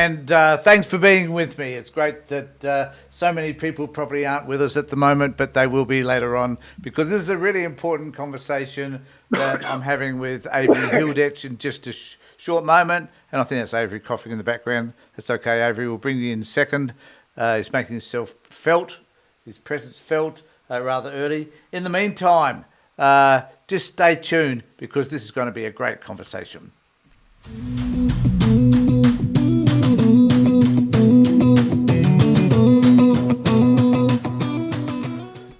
and thanks for being with me. It's great that so many people probably aren't with us at the moment, but they will be later on because this is a really important conversation that I'm having with Avery Hilditch in just a short moment. And I think that's Avery coughing in the background. That's okay, Avery. We'll bring you in second. He's making himself felt, his presence felt rather early. In the meantime, just stay tuned because this is going to be a great conversation.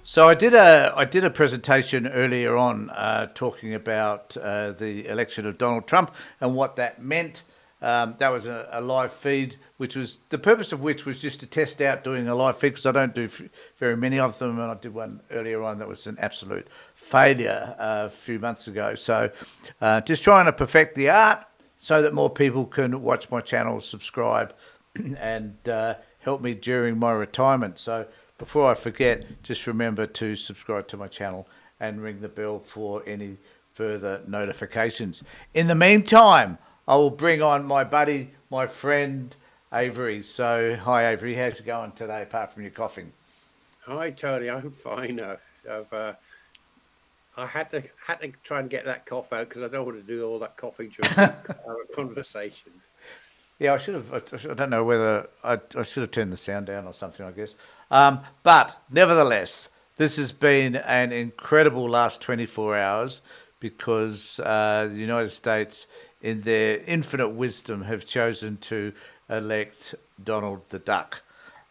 So I did a presentation earlier on talking about the election of Donald Trump and what that meant. That was a live feed, which was the purpose of which was just to test out doing a live feed because I don't do very many of them, and I did one earlier on that was an absolute failure a few months ago. So just trying to perfect the art so that more people can watch my channel, subscribe, and help me during my retirement. So before I forget, just remember to subscribe to my channel and ring the bell for any further notifications. In the meantime, I will bring on my buddy, my friend, Avery. So, hi, Avery. How's it going today, apart from your coughing? Hi, Tony. I'm fine. I had to try and get that cough out because I don't want to do all that coughing during our conversation. Yeah, I should have. I don't know whether I should have turned the sound down or something, I guess. But nevertheless, this has been an incredible last 24 hours because the United States, in their infinite wisdom, have chosen to elect Donald the Duck.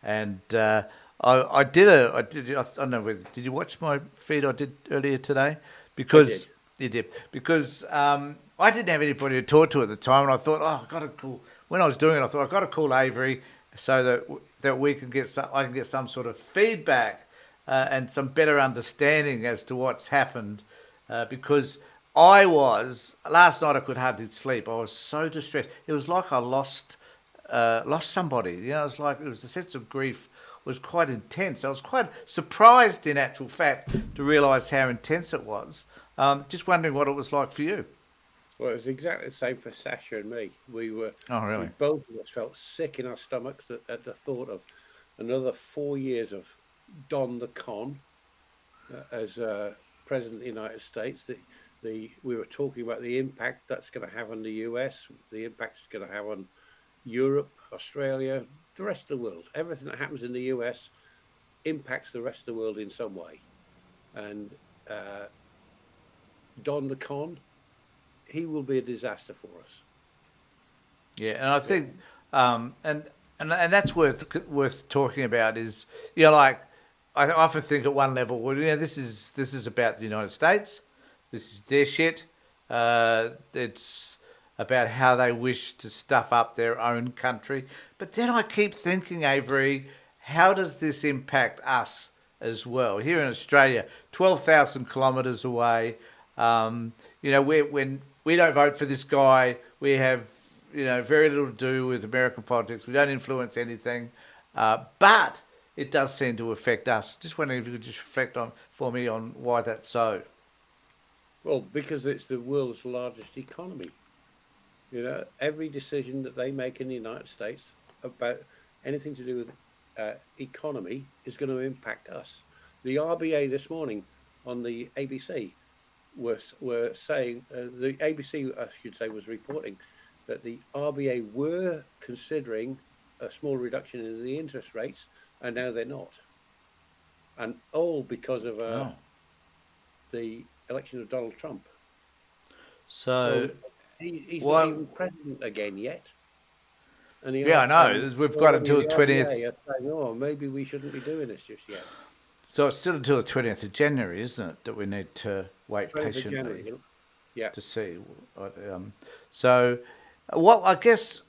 And I don't know whether, did you watch my feed I did earlier today? Because you did. Because I didn't have anybody to talk to at the time, and I thought, oh, I've got to call. When I was doing it, I thought I've got to call Avery so that we can I can get some sort of feedback and some better understanding as to what's happened. Because last night I could hardly sleep. I was so distressed. It was like I lost somebody. You know, it was the sense of grief was quite intense. I was quite surprised, in actual fact, to realise how intense it was. Just wondering what it was like for you. Well, it was exactly the same for Sasha and me. We were, oh, really? We both of us felt sick in our stomachs at the thought of another 4 years of Don the Con as President of the United States. We were talking about the impact that's going to have on the US, the impact it's going to have on Europe, Australia, the rest of the world. Everything that happens in the US impacts the rest of the world in some way. And Don the Con, he will be a disaster for us. Yeah, and I think, and that's worth talking about. Is like I often think at one level, well, this is about the United States. This is their shit. It's about how they wish to stuff up their own country. But then I keep thinking, Avery, how does this impact us as well? Here in Australia, 12,000 kilometres away. When we don't vote for this guy, we have very little to do with American politics. We don't influence anything, but it does seem to affect us. Just wondering if you could just reflect for me on why that's so. Well, because it's the world's largest economy. Every decision that they make in the United States about anything to do with economy is going to impact us. The RBA this morning on the ABC were saying, the ABC, I should say, was reporting that the RBA were considering a small reduction in the interest rates, and now they're not. And all because of the election of Donald Trump. So he's not even president again yet. And I know. We've got until the 20th. Oh, maybe we shouldn't be doing this just yet. So it's still until the 20th of January, isn't it, that we need to wait patiently to see. So, what I guess,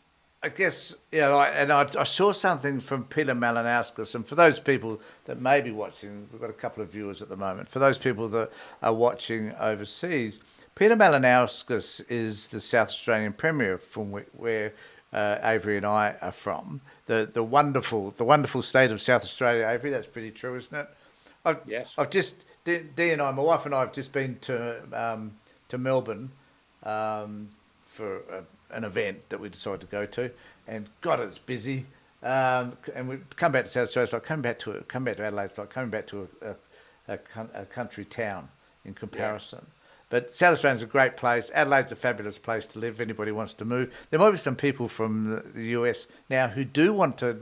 and I saw something from Peter Malinauskas, and for those people that may be watching, we've got a couple of viewers at the moment. For those people that are watching overseas, Peter Malinauskas is the South Australian Premier from where Avery and I are from. The wonderful state of South Australia, Avery. That's pretty true, isn't it? Yes. I've just Dee and I, my wife and I, have just been to Melbourne for an event that we decided to go to, and God, it's busy. And we come back to South Australia, it's like come back to Adelaide, it's like coming back to a country town in Yeah. comparison. But South Australia's a great place. Adelaide's a fabulous place to live if anybody wants to move. There might be some people from the US now who do want to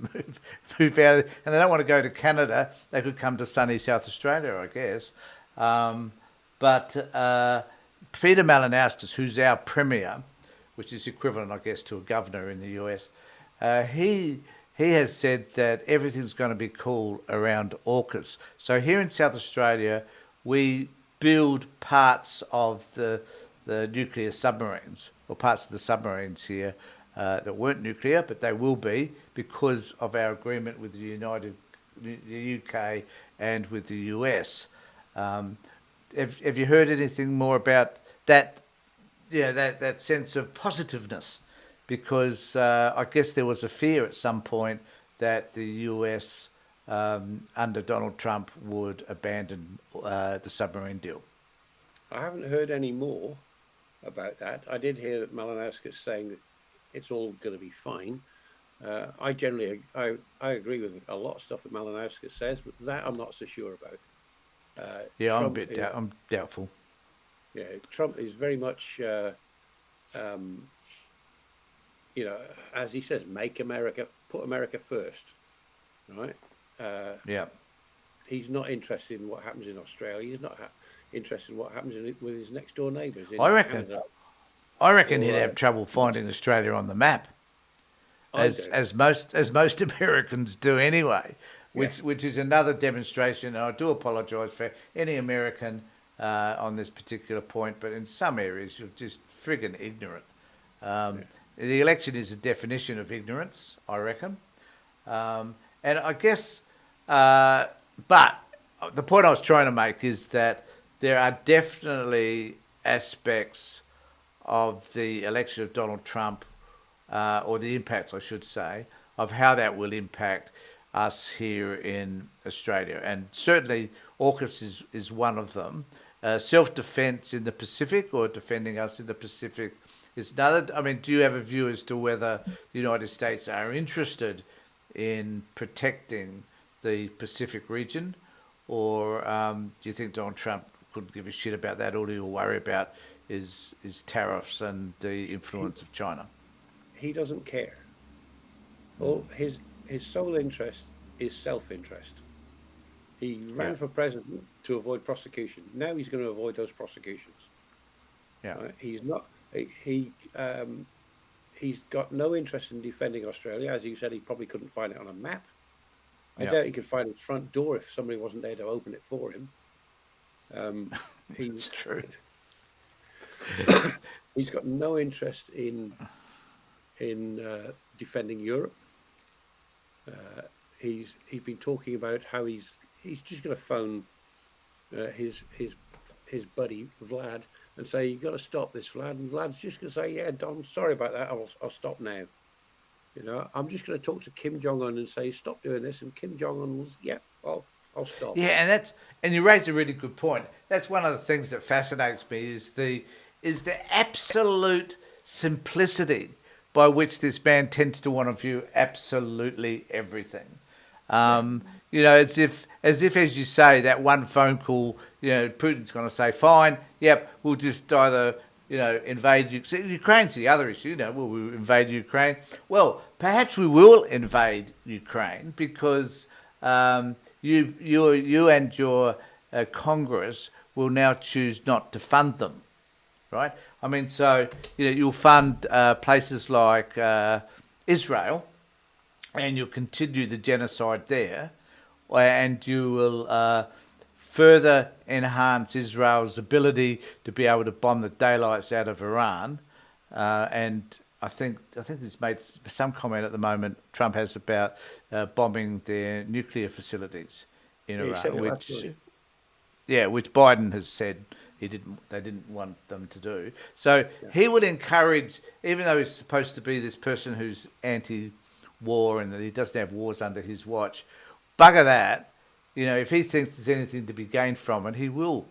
move out, and they don't want to go to Canada. They could come to sunny South Australia, I guess. Um, but Peter Malinauskas, who's our premier, which is equivalent, I guess, to a governor in the US, he has said that everything's going to be cool around AUKUS. So here in South Australia, we build parts of the nuclear submarines, or parts of the submarines here that weren't nuclear, but they will be because of our agreement with the UK and with the US. Um, have you heard anything more about that? Yeah, that sense of positiveness, because I guess there was a fear at some point that the US under Donald Trump would abandon the submarine deal. I haven't heard any more about that. I did hear that Malinowskis saying that it's all going to be fine. I generally I agree with a lot of stuff that Malinowskis says, but that I'm not so sure about. Yeah, Trump, I'm doubtful. yeah, Trump is very much, um, as he says, make America, put America first, right? Uh, Yeah, he's not interested in what happens in Australia. He's not interested in what happens with his next door neighbours I in reckon. Canada. I reckon he'd Or have trouble finding Australia on the map, I as do. most Americans do anyway. Yeah, Which is another demonstration. And I do apologise for any American on this particular point, but in some areas you're just friggin' ignorant. yeah. Um, the election is a definition of ignorance, I reckon. And I guess, but the point I was trying to make is that there are definitely aspects of the election of Donald Trump, or the impacts, I should say, of how that will impact us here in Australia. And certainly AUKUS is one of them. Self-defence in the Pacific, or defending us in the Pacific, is another. I mean, do you have a view as to whether the United States are interested in protecting the Pacific region, or do you think Donald Trump couldn't give a shit about that? All he'll worry about is tariffs and the He influence of China. he doesn't care. All his sole interest is self-interest. He Yeah, ran for president to avoid prosecution. Now he's going to avoid those prosecutions. yeah, Right? He's not. He's got no interest in defending Australia. As you said, he probably couldn't find it on a map. I yeah. doubt he could find his front door if somebody wasn't there to open it for him. Um, he That's true. he's got no interest in defending Europe. Uh, he's been talking about how he's just going to phone his buddy Vlad and say, "You got to stop this, Vlad." And Vlad's just going to say, "Yeah, Don, sorry about that. I'll stop now." I'm just going to talk to Kim Jong Un and say, "Stop doing this." And Kim Jong Un was, "Yeah, I'll stop." Yeah, and you raise a really good point. That's one of the things that fascinates me is the absolute simplicity by which this man tends to want to view absolutely everything. Yeah, As if, as you say, that one phone call, Putin's going to say, "Fine, yep, we'll just either, invade Ukraine." Ukraine's the other issue. Will we invade Ukraine? Well, perhaps we will invade Ukraine because you and your Congress will now choose not to fund them, right? I mean, so you'll fund places like Israel, and you'll continue the genocide there, and you will further enhance Israel's ability to be able to bomb the daylights out of Iran. And I think he's made some comment at the moment. Trump has about bombing their nuclear facilities in yeah, he said Iran, it last which night. which Biden has said they didn't want them to do. So Yeah, he will encourage, even though he's supposed to be this person who's anti-war and that he doesn't have wars under his watch, bugger that. If he thinks there's anything to be gained from it, he will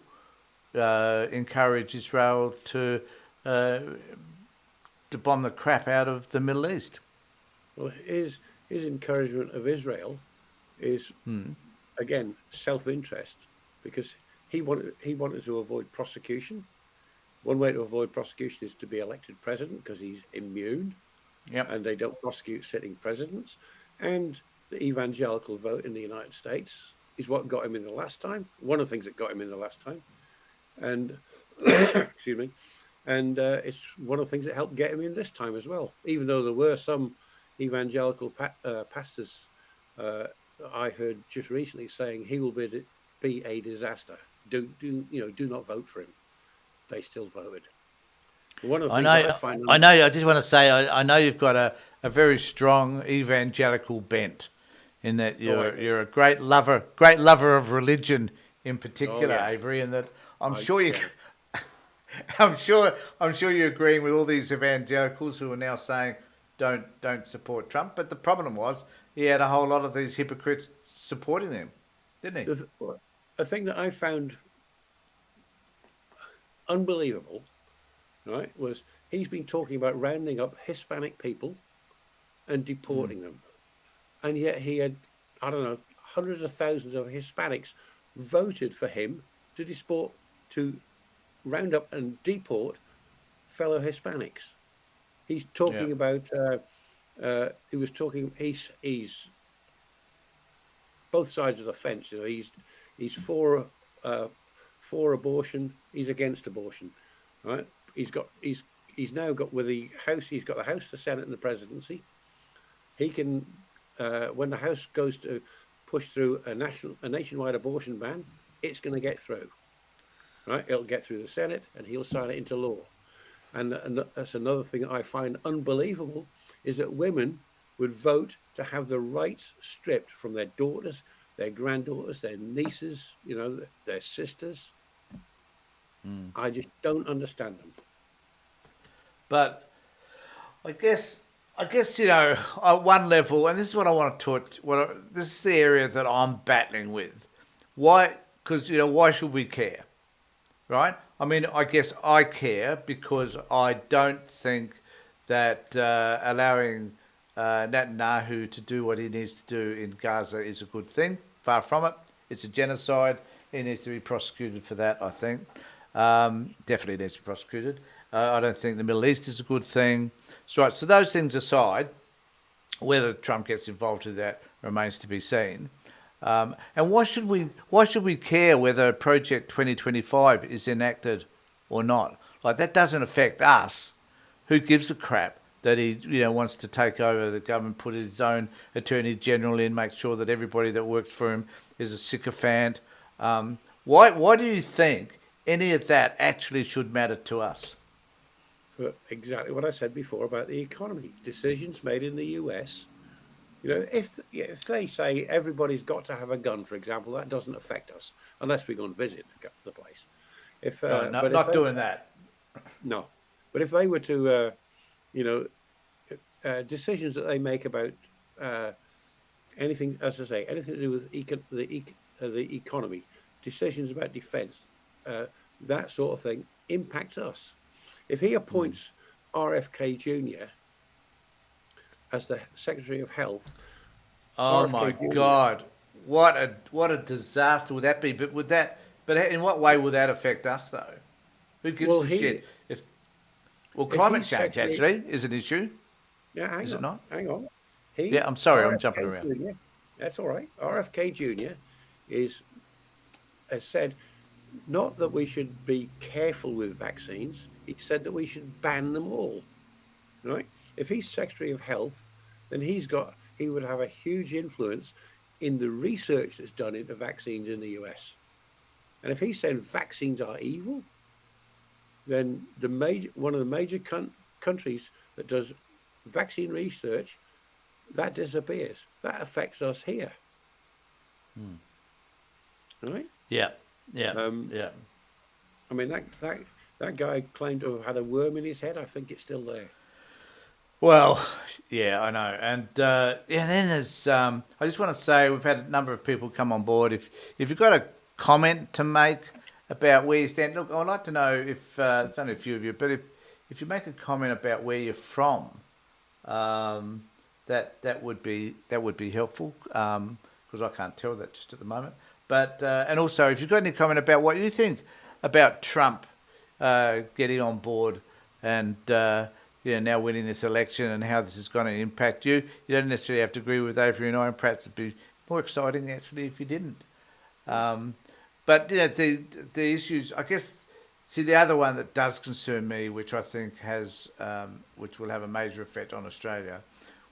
encourage Israel uh, to bomb the crap out of the Middle East. Well, his encouragement of Israel is again self-interest because he wanted to avoid prosecution. One way to avoid prosecution is to be elected president because he's immune Yep. and they don't prosecute sitting presidents. And the evangelical vote in the United States is what got him in the last time. One of the things that got him in the last time. And excuse me. And it's one of the things that helped get him in this time as well. Even though there were some evangelical pastors I heard just recently saying he will be a disaster. Do not vote for him. They still voted. One of the I things that I know. find I know. I just want to say, I know you've got a very strong evangelical bent, in that oh I you're a great lover of religion in oh particular, yeah Avery, and that I'm I sure you. yeah I'm sure you're agreeing with all these evangelicals who are now saying don't support Trump. But the problem was he had a whole lot of these hypocrites supporting him, didn't he? the, a thing that I found unbelievable, right, was he's been talking about rounding up Hispanic people and deporting them, and yet he had, I don't know, hundreds of thousands of Hispanics voted for him to deport, to round up and deport fellow Hispanics. He's Yeah. talking about. He was talking. He's both sides of the fence. He's uh, for abortion. He's against abortion, right? He's now got with the House. He's got the House, the Senate, and the presidency. He can when the House goes to push through a nationwide abortion ban, it's going to get through, right? It'll get through the Senate, and he'll sign it into law. And that's another thing that I find unbelievable is that women would vote to have the rights stripped from their daughters, their granddaughters, their nieces, their sisters. I just don't understand them. But I guess at one level, and this is what I want to talk. This is the area that I'm battling with. Why? Because why should we care, right? I mean, I guess I care because I don't think that allowing Netanyahu to do what he needs to do in Gaza is a good thing. Far from it. It's a genocide. He needs to be prosecuted for that, I think. Definitely needs to be prosecuted. I don't think the Middle East is a good thing. So, right, so those things aside, whether Trump gets involved with that remains to be seen. And why should we care whether Project 2025 is enacted or not? Like, that doesn't affect us. Who gives a crap that he wants to take over the government, put his own attorney general in, make sure that everybody that works for him is a sycophant? Why do you think any of that actually should matter to us? For exactly what I said before about the economy, decisions made in the US. If they say everybody's got to have a gun, for example, that doesn't affect us unless we go and visit the place. If No, no, but if not they doing say that. no, but if they were to, you know, decisions that they make about uh, anything, as I say, anything to do with the economy, decisions about defence, uh, that sort of thing impacts us. If he appoints RFK Jr. as the Secretary of Health, Oh RFK my Jr. God, what a disaster would that be? But in what way will that affect us though? Who gives Well, a he shit if well, if climate he's change Secretary, actually is an issue, yeah, is it not? hang on, Yeah, he I'm sorry, I'm jumping RFK around. Jr. That's all right. RFK Jr. is has said not that we should be careful with vaccines. He said that we should ban them all. Right? If he's Secretary of Health, then he would have a huge influence in the research that's done into vaccines in the US. And if he said vaccines are evil, then one of the major countries that does vaccine research that disappears. That affects us here, right? Yeah, yeah, Um, yeah. I mean that guy claimed to have had a worm in his head. I think it's still there. Well, yeah, I know, and yeah. Then there's. I just want to say we've had a number of people come on board. If you've got a comment to make about where you stand, look, I'd like to know if it's only a few of you, but if you make a comment about where you're from, um, that would be helpful, because I can't tell that just at the moment. But and also, if you've got any comment about what you think about Trump getting on board and now winning this election and how this is going to impact you, you don't necessarily have to agree with Avery and I, and perhaps it'd be more exciting actually if you didn't. But the issues, I guess. See, the other one that does concern me, which I think which will have a major effect on Australia,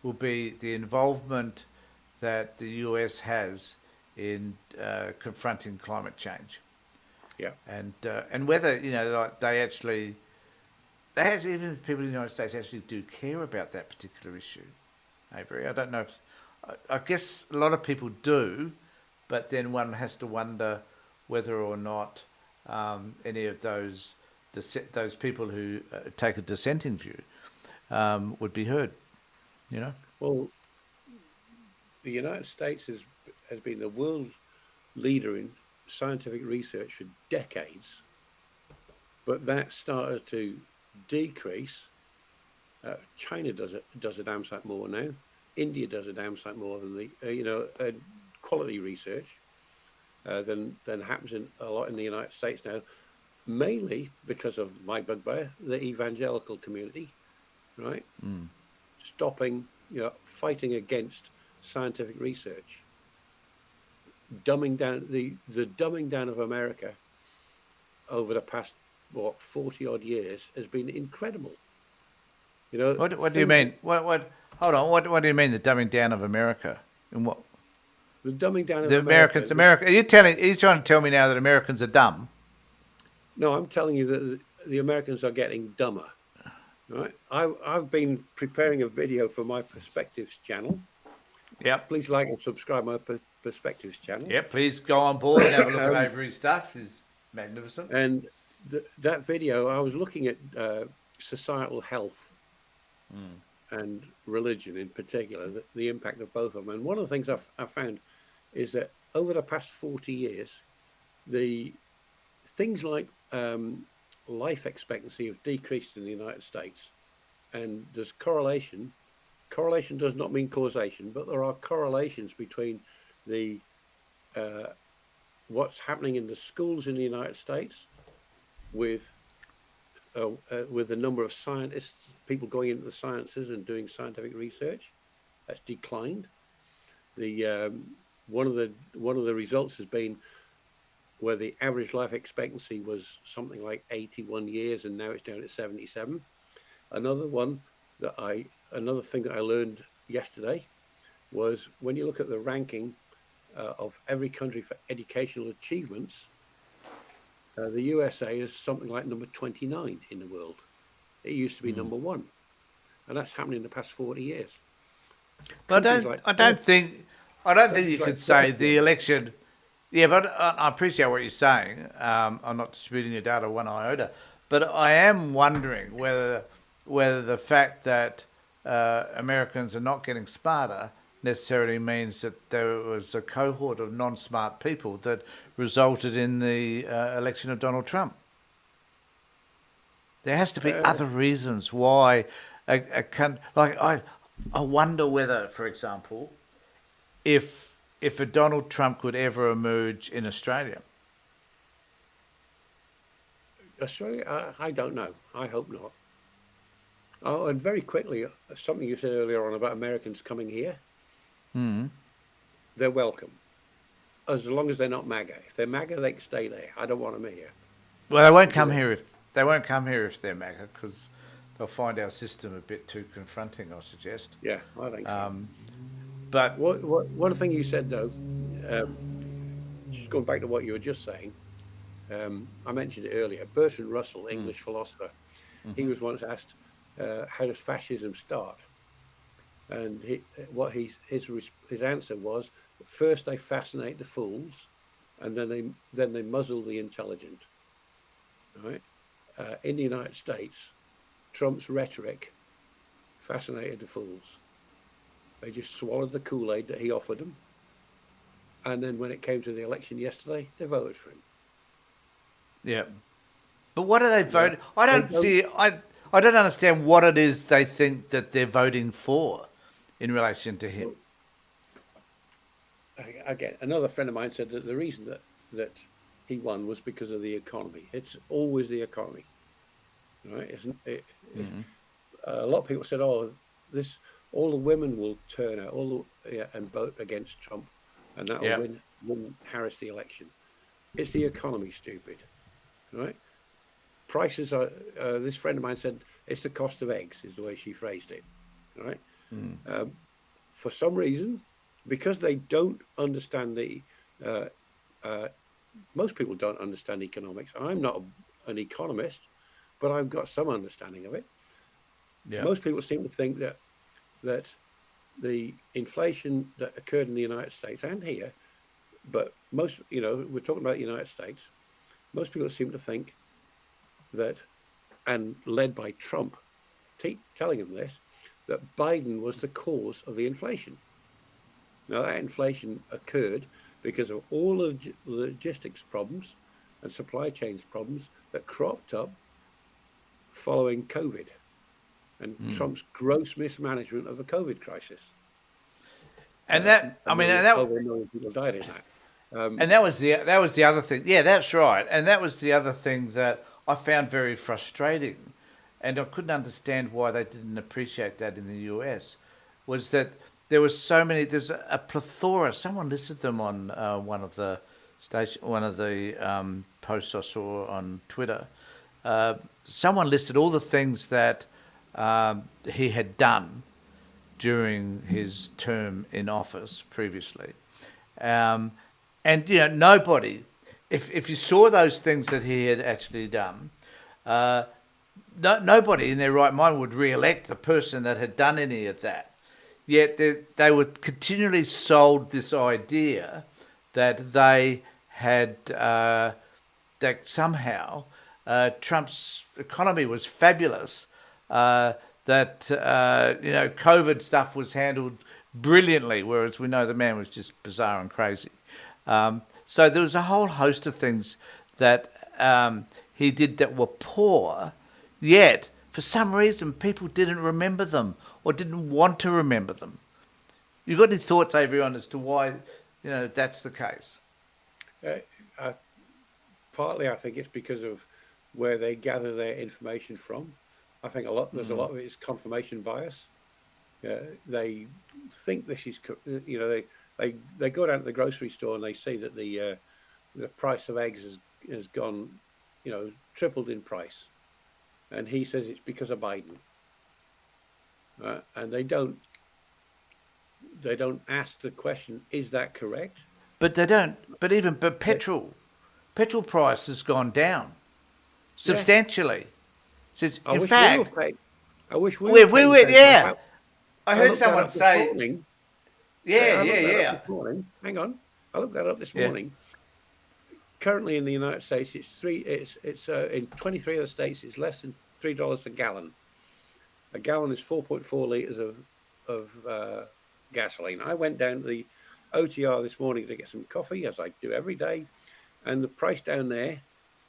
will be the involvement that the US has in confronting climate change, Yeah. and whether like even people in the United States actually do care about that particular issue. Avery, I don't know if I guess a lot of people do, but then one has to wonder whether or not any of those people who take a dissenting view would be heard. Well, the United States has been the world leader in scientific research for decades, but that started to decrease. China does a damn sight more now. India does a damn sight more than the quality research than happens a lot in the United States now, mainly because of my bugbear, the evangelical community, right? Stopping, fighting against scientific research, dumbing down the dumbing down of America over the past 40 odd years has been incredible. What do you mean? What? Hold on. What do you mean the dumbing down of America? And what? The dumbing down of The Americans. America. Are you trying to tell me now that Americans are dumb? No, I'm telling you that the Americans are getting dumber. Right. I've been preparing a video for my Perspectives channel. Yep. Please like and subscribe my Perspectives channel. Yep. Please go on board and have a look at Avery's stuff. It's magnificent. And that video, I was looking at societal health and religion in particular, the impact of both of them. And one of the things I've found is that over the past 40 years, the things like life expectancy have decreased in the United States, and there's correlation. Correlation does not mean causation, but there are correlations between the what's happening in the schools in the United States with the number of scientists, people going into the sciences and doing scientific research. That's declined. The one of the results has been where the average life expectancy was something like 81 years, and now it's down at 77. Another thing that I learned yesterday was when you look at the ranking of every country for educational achievements, the USA is something like number 29 in the world. It used to be number 1, and that's happened in the past 40 years. But I don't think you could say the election. Yeah, but I appreciate what you're saying. I'm not disputing your data one iota, but I am wondering whether the fact that Americans are not getting smarter necessarily means that there was a cohort of non-smart people that resulted in the election of Donald Trump. There has to be other reasons why I wonder whether, for example, if a Donald Trump could ever emerge in Australia. Australia, I don't know. I hope not. Oh, and very quickly, something you said earlier on about Americans coming here. They're welcome, as long as they're not MAGA. If they're MAGA, they can stay there. I don't want them here. Well, they won't come here if they're MAGA, because they'll find our system a bit too confronting, I suggest. Yeah, I think so. But one thing you said though, just going back to what you were just saying, I mentioned it earlier. Bertrand Russell, English philosopher, he was once asked, "How does fascism start?" And his answer was, first they fascinate the fools, and then they muzzle the intelligent. Right? In the United States, Trump's rhetoric fascinated the fools. They just swallowed the Kool-Aid that he offered them, and then when it came to the election yesterday, they voted for him. Yeah, but what are they voting? I don't understand what it is they think that they're voting for. in relation to him. Well, again, another friend of mine said that the reason that he won was because of the economy. It's always the economy, right? Isn't it? A lot of people said, "Oh, this all the women will turn out, all the, yeah, and vote against Trump, and that will Yeah. win Harris the election." It's the economy, stupid, right? Prices are. This friend of mine said it's the cost of eggs, is the way she phrased it, right? Um, for some reason, because they don't understand uh, uh, most people don't understand economics. I'm not an economist, but I've got some understanding of it. Yeah. Most people seem to think that the inflation that occurred in the United States and here, but most, we're talking about the United States. Most people seem to think that, and led by Trump telling them this, that Biden was the cause of the inflation. Now, that inflation occurred because of all of the logistics problems and supply chains problems that cropped up following COVID and Trump's gross mismanagement of the COVID crisis. And that, I mean, and that, Over 1 million people died in that. and that was the other thing. Yeah, that's right. And that was the other thing that I found very frustrating, and I couldn't understand why they didn't appreciate that in the US, was that there was so many. There's a plethora. Someone listed them on one of the posts I saw on Twitter. Someone listed all the things that he had done during his term in office previously. And nobody, if you saw those things that he had actually done, nobody in their right mind would re-elect the person that had done any of that. Yet they were continually sold this idea that they had that somehow Trump's economy was fabulous, that COVID stuff was handled brilliantly, whereas we know the man was just bizarre and crazy. So there was a whole host of things that he did that were poor, yet for some reason people didn't remember them or didn't want to remember them. You got any thoughts, Avery, on as to why that's the case? Partly, I think it's because of where they gather their information from. I think there's a lot of it is confirmation bias. They think this is, they go down to the grocery store and they see that the price of eggs has gone, tripled in price, and he says it's because of Biden, and they don't ask the question, is that correct? But they don't. But petrol price has gone down substantially. So in fact, I wish we were paying yeah. I heard looked that someone up this say, morning. yeah. This morning. Hang on, I looked that up this morning. Currently in the United States, it's in 23 other states, it's less than $3 a gallon. A gallon is 4.4 liters of gasoline. I went down to the OTR this morning to get some coffee, as I do every day, and the price down there,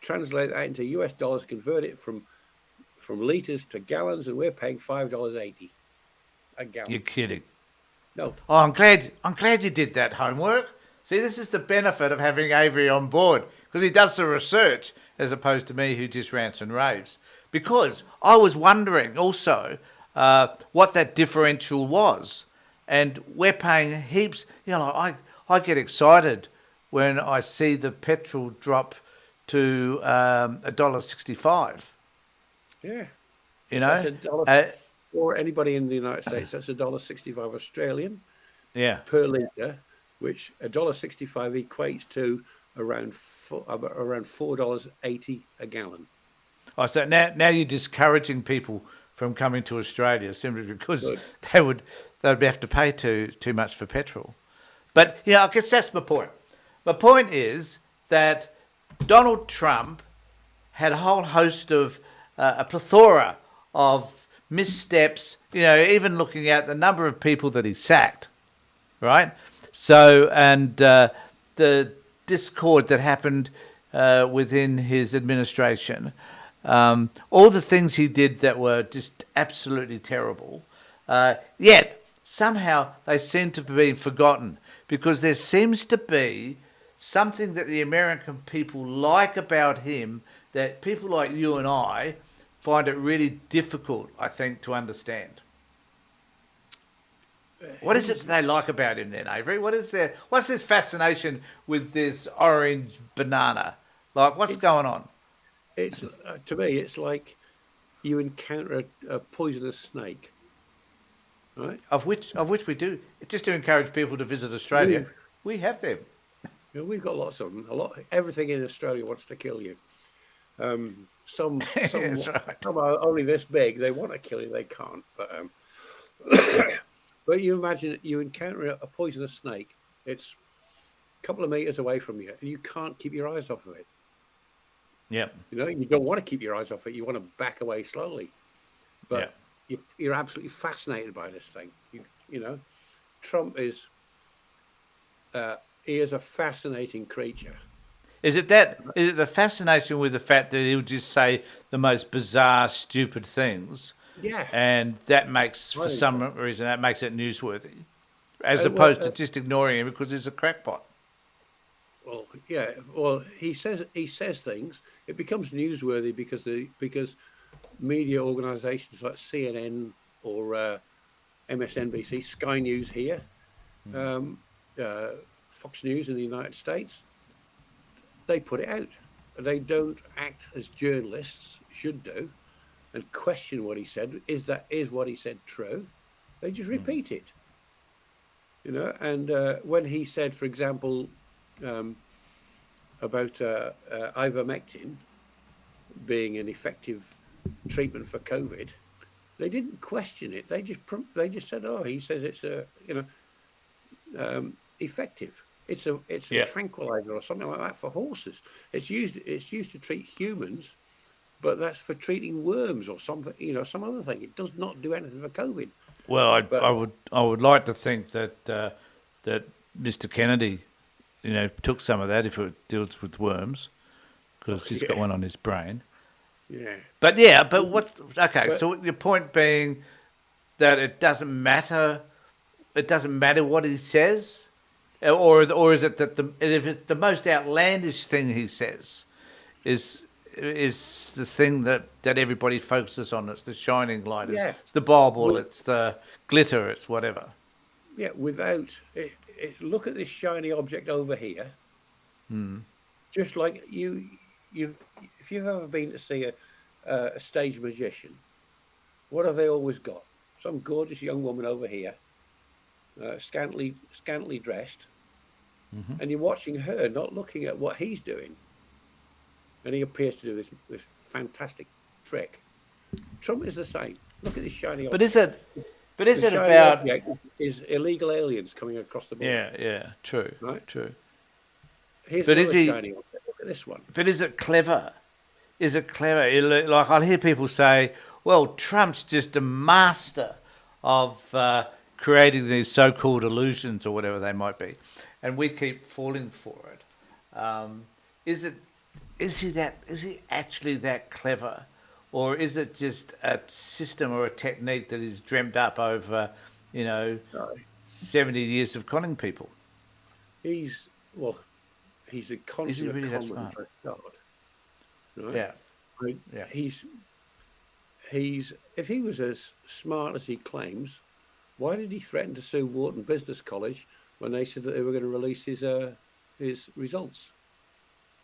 translate that into US dollars, convert it from liters to gallons, and we're paying $5.80 a gallon. You're kidding. No. Oh, I'm glad you did that homework. See, this is the benefit of having Avery on board, because he does the research as opposed to me who just rants and raves. Because I was wondering also what that differential was. And we're paying heaps. I get excited when I see the petrol drop to $1.65. Yeah. That's for anybody in the United States, that's $1.65 Australian per litre, which $1.65 equates to around $4.80 a gallon. Oh, so now you're discouraging people from coming to Australia simply because they would have to pay too much for petrol. But I guess that's my point. My point is that Donald Trump had a whole host of a plethora of missteps. Even looking at the number of people that he sacked, right? So and the discord that happened within his administration. All the things he did that were just absolutely terrible. Yet, somehow they seem to be forgotten because there seems to be something that the American people like about him that people like you and I find it really difficult, I think, to understand. What is it that He's they like about him then, Avery? What's this fascination with this orange banana? Like, what's it, going on? it's to me, it's like you encounter a poisonous snake, right? Of which we do, just to encourage people to visit Australia, We've we have them. we've got lots of them. A lot, everything in Australia wants to kill you. That's right. Some are only this big. They want to kill you, they can't. But you imagine you encounter a poisonous snake. It's a couple of meters away from you, and you can't keep your eyes off of it. Yep. You know, you don't want to keep your eyes off it. You want to back away slowly. But Yep. you're absolutely fascinated by this thing. You know, Trump is uh, he is a fascinating creature. Is it that? Is it the fascination with the fact that he'll just say the most bizarre, stupid things, Yeah, and that makes, I for think some so. reason, that makes it newsworthy, as Well, opposed to just ignoring him because he's a crackpot. well, yeah. Well, he says things. It becomes newsworthy because media organisations like CNN or MSNBC, Sky News here, um, uh, Fox News in the United States, they put it out. They don't act as journalists should do and question what he said. Is what he said true? They just repeat it, you know. And when he said, for example, um, about ivermectin being an effective treatment for COVID, they didn't question it. They just said, "Oh, he says it's effective. It's a Yeah. tranquilizer or something like that for horses. It's used to treat humans, but that's for treating worms or something. Some other thing. It does not do anything for COVID. Well, But I would like to think that that Mr. Kennedy, took some of that if it deals with worms oh, because he's got yeah, one on his brain. yeah. But yeah, but what? Okay, But so your point being that it doesn't matter. It doesn't matter what he says, or is it that if it's the most outlandish thing he says is is the thing that everybody focuses on? It's the shining light. yeah, It's the bauble. with It's the glitter. It's whatever. yeah, without look at this shiny object over here. Just like you've if you've ever been to see a stage magician, what have they always got? Some gorgeous young woman over here, scantily dressed, and you're watching her, not looking at what he's doing, and he appears to do this fantastic trick. Trump is the same. Look at this shiny But is object. it? But is The it shiny about? object is illegal aliens coming across the border, Yeah, yeah, true, right? true. Here's But is another he? shiny object. Look at this one. But is it clever? Is it clever? Like I'll hear people say, "Well, Trump's just a master of creating these so-called illusions or whatever they might be," and we keep falling for it. Is it? Is he that? Is he actually that clever, or is it just a system or a technique that he's dreamt up over, you know, Uh, 70 years of conning people? he's well, he's a Is he consummate really that conman smart? for a start, right? Yeah, I mean, yeah. he's if he was as smart as he claims, why did he threaten to sue Wharton Business College when they said that they were going to release his results?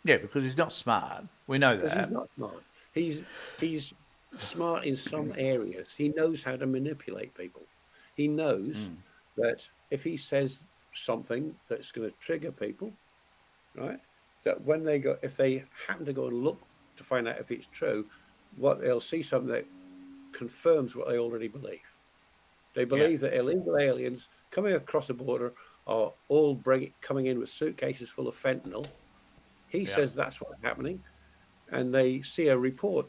Yeah, because he's not smart. We know Because he's that. not smart. He's smart in some areas. He knows how to manipulate people. He knows that if he says something that's going to trigger people, right? That when if they happen to go and look to find out if it's true, what they'll see something that confirms what they already believe. They Yeah, believe that illegal aliens coming across the border are all coming in with suitcases full of fentanyl. He yeah, says that's what's happening, and they see a report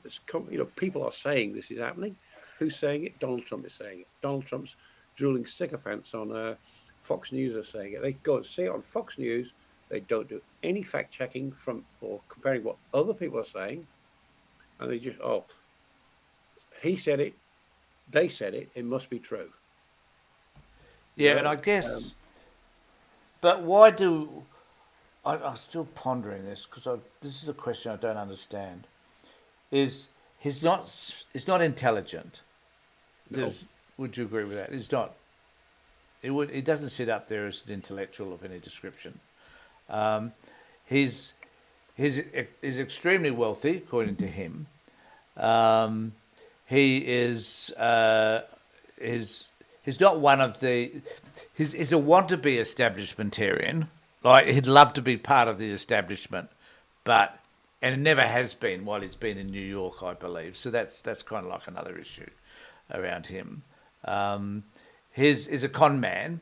people are saying this is happening. Who's saying it? Donald Trump is saying it. Donald Trump's drooling sycophants on Fox News are saying it. They go and see it on Fox News. They don't do any fact checking from or comparing what other people are saying, and they just he said it, they said it. It must be true. You Yeah, and know, I guess, but why do I'm still pondering this because this is a question I don't understand. Is he's not intelligent? no, Would you agree with that? He's not. He doesn't sit up there as an intellectual of any description. Um, he's he's extremely wealthy according to him. Um, he is he's not one of the he's a want to be establishmentarian. Like he'd love to be part of the establishment, but and it never has been while he's been in New York, I believe. So that's kind of like another issue around him. Um, his is a con man,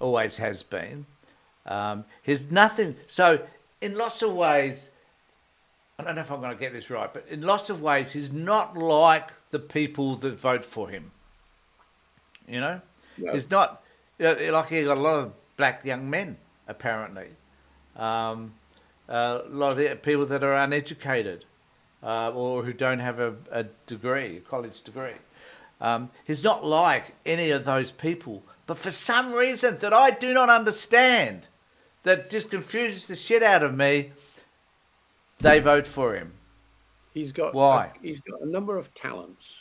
always has been. He's nothing. So in lots of ways, I don't know if I'm going to get this right, but in lots of ways, he's not like the people that vote for him. You know, no, he's not like he got a lot of black young men apparently. Um, a lot of the people that are uneducated or who don't have a degree, a college degree. He's not like any of those people, but for some reason that I do not understand, that just confuses the shit out of me, they vote for him. Why? he's got a number of talents,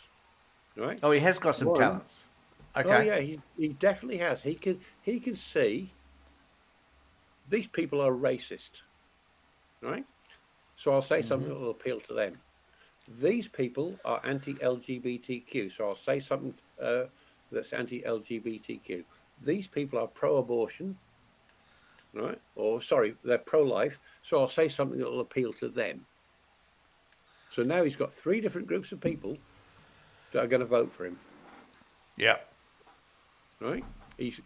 right? Oh, he has got some One, talents. oh Okay. yeah, he definitely has. He can see these people are racist, right? So I'll say something that will appeal to them. These people are anti-LGBTQ. So I'll say something that's anti-LGBTQ. These people are pro-abortion, right? Or sorry, they're pro-life. So I'll say something that will appeal to them. So now he's got three different groups of people that are going to vote for him, Yeah. right? He's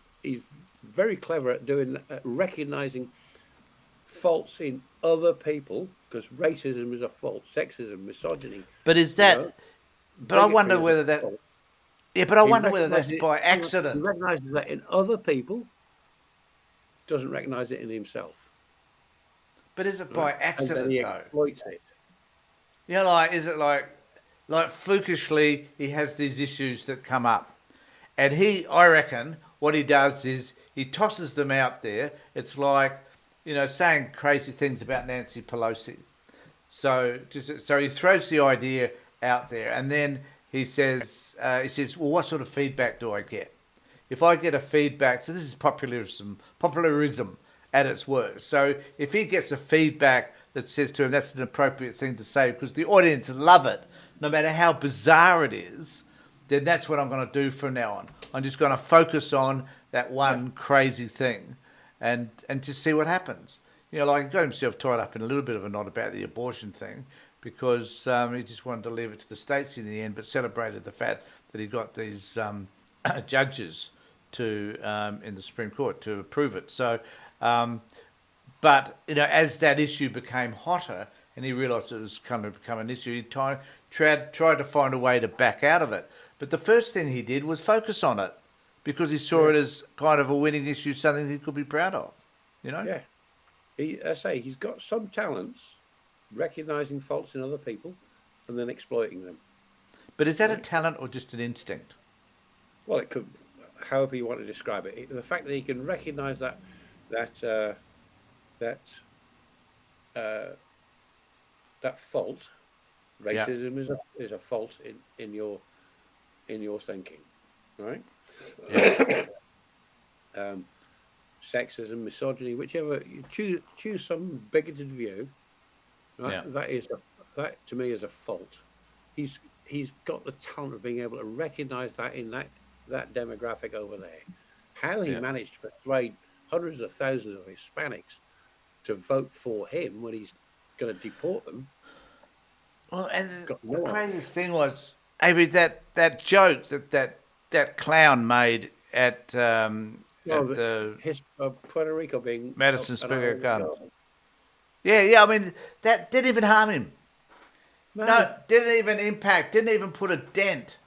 very clever at doing recognizing faults in other people because racism is a fault, sexism, misogyny, But is you know, that? But I bigotry wonder is a whether that. fault. Yeah, but I He wonder whether recognizes that's it. by He accident. recognizes that in other people, doesn't recognize it in himself, But is it right? by And then he accident though? exploits it. You know, like is it like foolishly he has these issues that come up, and I reckon, what he does is he tosses them out there. It's like, saying crazy things about Nancy Pelosi. So he throws the idea out there, and then he says, well, what sort of feedback do I get? If I get a feedback, so this is popularism at its worst. So if he gets a feedback that says to him that's an appropriate thing to say because the audience love it, no matter how bizarre it is, then that's what I'm going to do from now on. I'm just going to focus on that Yeah, one crazy thing, and just see what happens. Like he got himself tied up in a little bit of a knot about the abortion thing because he just wanted to leave it to the states in the end, but celebrated the fact that he got these judges to in the Supreme Court to approve it. So, but as that issue became hotter and he realised it was going to become an issue, he tried to find a way to back out of it. But the first thing he did was focus on it because he saw yeah, it as kind of a winning issue, something he could be proud of. You know. yeah. I say he's got some talents, recognizing faults in other people, and then exploiting them. But is that a Right. talent or just an instinct? Well, it could, however you want to describe it. The fact that he can recognize that that uh, that fault, Yeah. racism is a fault in your thinking, right? Yeah. um, Sexism, misogyny, whichever you choose some bigoted view, right? Yeah. That to me is a fault. He's he's got the talent of being able to recognise that in that demographic over there. How he Yeah. managed to persuade hundreds of thousands of Hispanics to vote for him when he's going to deport them, Well, and got the no idea. craziest thing was, Avery, that joke that clown made Oh, at the his Puerto Rico being Madison an Square island Garden. garden. Yeah, yeah. I mean, that didn't even harm him. No, No, didn't even impact. Didn't even put a dent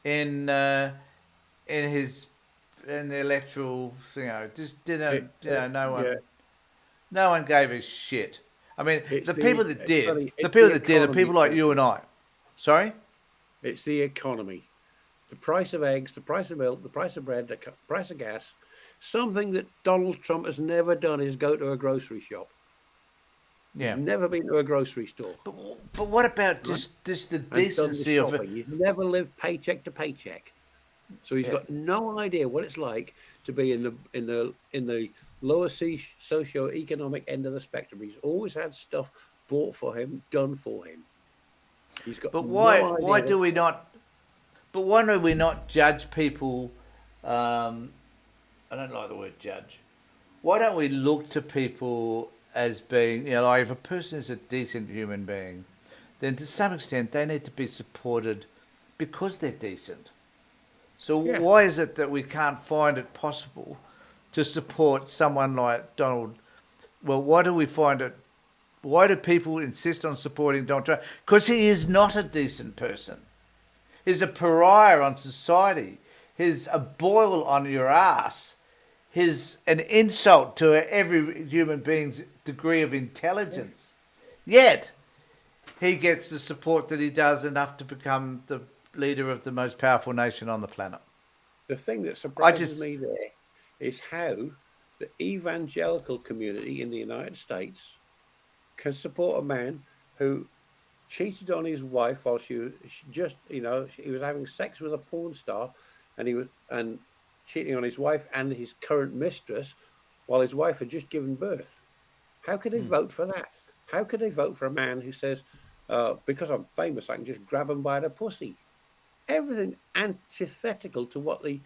in in his in the electoral thing. Just didn't. No yeah, one gave a shit. I mean, it's the people the that did, it's the are people economy like you and talking. I. Sorry. It's the economy. the price of eggs, the price of milk, the price of bread, the price of gas. Something that Donald Trump has never done is go to a grocery shop. He's Yeah. never been to a grocery store, But what about right? just the And done the decency of it? shopping. He's never lived paycheck to paycheck. So he's Yeah. got no idea what it's like to be in the lower socio-economic end of the spectrum. He's always had stuff bought for him, done for him. He's got But no why idea what do it's we like. not? But why do we not judge people? Um, I don't like the word judge. Why don't we look to people as being, like if a person is a decent human being, then to some extent they need to be supported because they're decent. So Yeah, why is it that we can't find it possible to support someone like Donald? Well, why do we find it? Why do people insist on supporting Donald Trump? Because he is not a decent person. He's a pariah on society. He's a boil on your ass. He's an insult to every human being's degree of yeah. intelligence. Yet he gets the support that he does enough to become the leader of the most powerful nation on the planet. The thing that I surprises just me there is how the evangelical community in the United States can support a man who cheated on his wife while she just, he was having sex with a porn star, and he was and cheating on his wife and his current mistress while his wife had just given birth. How could they vote for that? How could they vote for a man who says, because I'm famous, I can just grab him by the pussy? Everything antithetical to what the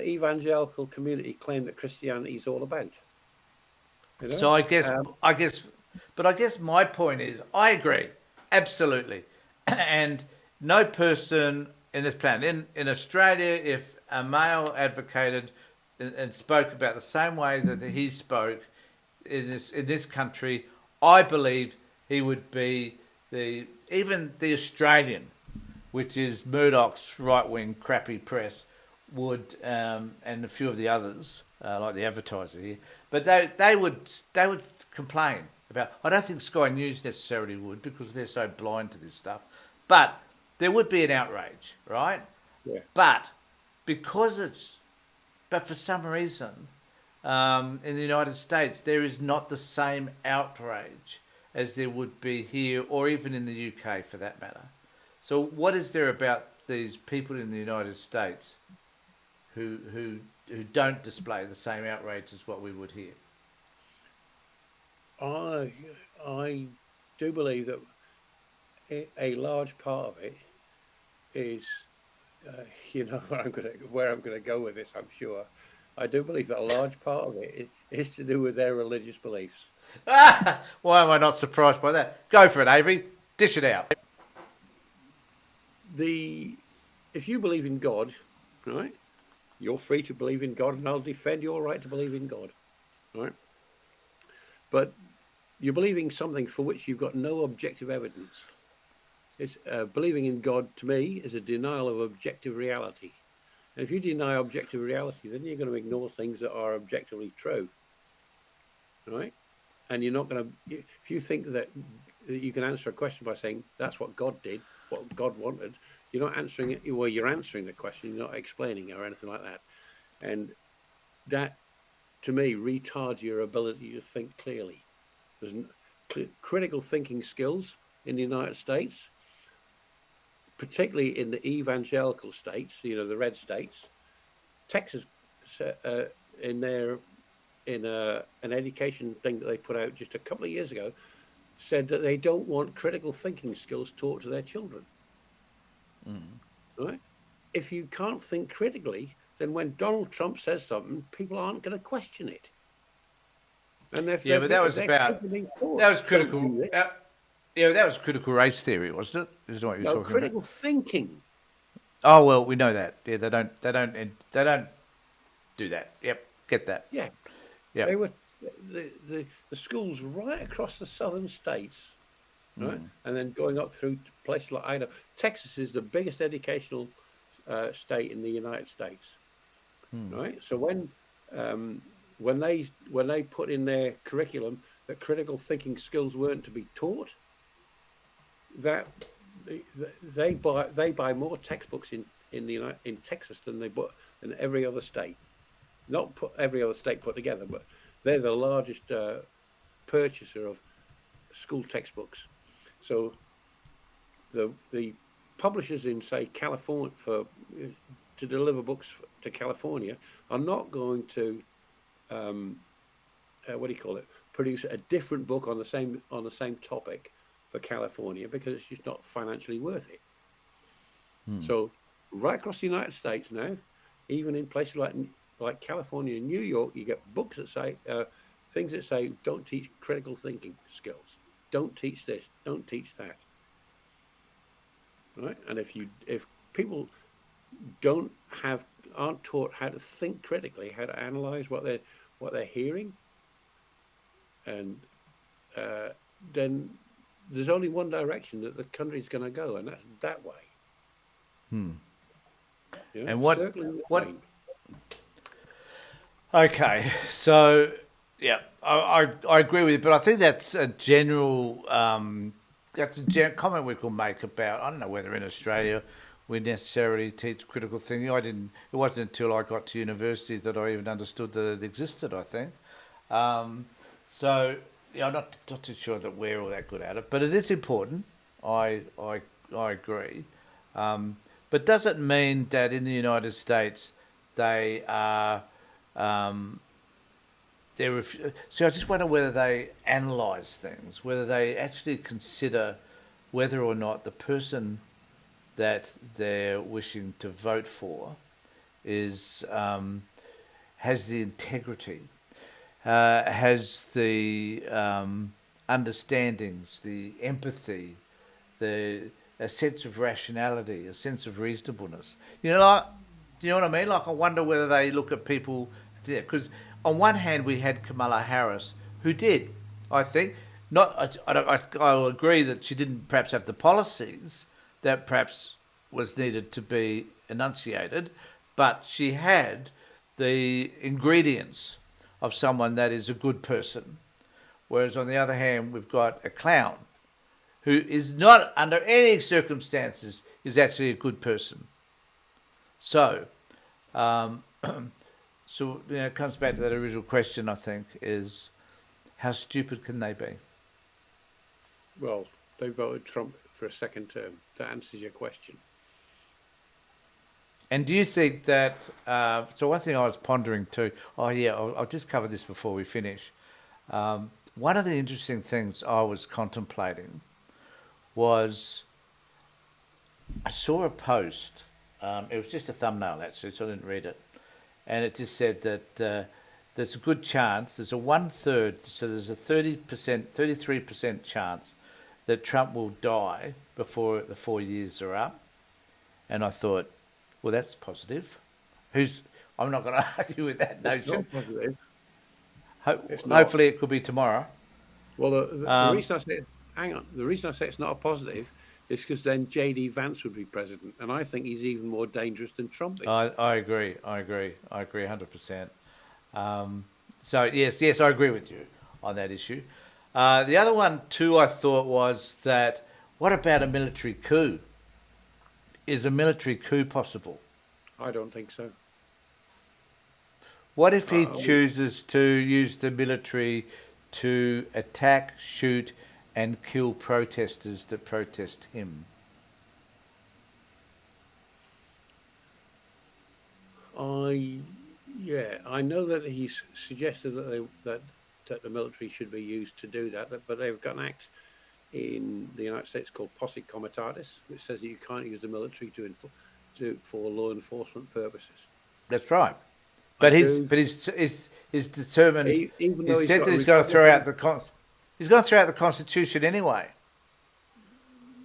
evangelical community claim that Christianity is all about. You so know, I guess my point is I agree absolutely, and no person in this planet in Australia, if a male advocated and spoke about the same way that he spoke in this country, I believe he would be the even the Australian, which is Murdoch's right wing crappy press, would and a few of the others like the Advertiser here, but they would complain about. I don't think Sky News necessarily would because they're so blind to this stuff, but there would be an outrage, right? yeah. But because it's but for some reason, in the United States, there is not the same outrage as there would be here or even in the UK for that matter. So, what is there about these people in the United States who don't display the same outrage as what we would here? I I do believe that a large part of it is, uh, where I'm gonna go with this. I'm sure. I do believe that a large part of it is to do with their religious beliefs. Why am I not surprised by that? Go for it, Avery. Dish it out. The If you believe in God, right, you're free to believe in God, and I'll defend your right to believe in God, right? But you're believing something for which you've got no objective evidence. It's believing in God to me is a denial of objective reality. And if you deny objective reality, then you're going to ignore things that are objectively true, right? And you're not going to. If you think that you can answer a question by saying that's what God did, what God wanted, you're not answering it. Well, you're answering the question, you're not explaining it or anything like that. And that, to me, retards your ability to think clearly. There's critical thinking skills in the United States, particularly in the evangelical states, the red states. Texas, uh, in their in an education thing that they put out just a couple of years ago, said that they don't want critical thinking skills taught to their children. Right? If you can't think critically, then when Donald Trump says something, people aren't going to question it. And Yeah, but that if was their about kids are being taught, that was don't critical. do this. Yeah, that was critical race theory, wasn't it? Is what you're No, talking about? critical thinking. Oh well, we know that. Yeah, they don't do that. Yep, get that. Yeah, they Yep. were the schools right across the southern states, right, and then going up through to places like Idaho. Texas is the biggest educational state in the United States, right? So um, when they put in their curriculum that critical thinking skills weren't to be taught, that they buy more textbooks in in Texas than every other state. Not put every other state put together, but they're the largest purchaser of school textbooks. So the publishers in, say, California, for to deliver books to California, are not going to um, what do you call it? Produce a different book on the same topic for California, because it's just not financially worth it. So right across the United States now, even in places like California and New York, you get books that say things that say don't teach critical thinking skills, don't teach this, don't teach that. Right? And if people don't have aren't taught how to think critically, how to analyze what they're hearing, and uh, then there's only one direction that the country's going to go, and that's that way. And Circling the what? drain. Okay, so yeah, I agree with you, but I think that's a general comment we could make about. I don't know whether in Australia we necessarily teach critical thinking. I didn't. It wasn't until I got to university that I even understood that it existed. I think. Um, so yeah, I'm not too sure that we're all that good at it, but it is important. I agree. But does it mean that in the United States they are so I just wonder whether they analyse things, whether they actually consider whether or not the person that they're wishing to vote for is has the integrity, has the understandings, the empathy, the a sense of rationality, a sense of reasonableness. You know what I mean? Like, I wonder whether they look at people, because on one hand we had Kamala Harris, who did, I think, not. I'll agree that she didn't perhaps have the policies that perhaps was needed to be enunciated, but she had the ingredients of someone that is a good person. Whereas on the other hand, we've got a clown who is not under any circumstances is actually a good person. So, um, it comes back to that original question. I think is how stupid can they be? Well, they voted Trump for a second term. That answers your question. And do you think that? So one thing I was pondering too. Oh yeah, I'll just cover this before we finish. One of the interesting things I was contemplating was I saw a post. It was just a thumbnail actually, so I didn't read it, and it just said that there's a good chance. There's a 1/3, so there's a 30%, 33% chance that Trump will die before the 4 years are up. And I thought, well, that's positive. Who's? I'm not going to argue with that It's notion. not positive. It's not. Hopefully, it could be tomorrow. Well, the Um, reason I say, hang on, the reason I say it's not a positive is because then JD Vance would be president, and I think he's even more dangerous than Trump is. I agree. I agree. I agree 100%. So yes, I agree with you on that issue. The other one too, I thought was that what about a military coup? Is a military coup possible? I don't think so. What if he We, chooses to use the military to attack, shoot, and kill protesters that protest him? I, yeah, I know that he's suggested that the military should be used to do that, but they've got an act in the United States called Posse Comitatus, which says that you can't use the military for law enforcement purposes. That's right. I But he's do, but he's determined. even though He's he's said got that a he's going to throw out Republican. he's going to throw out the Constitution anyway.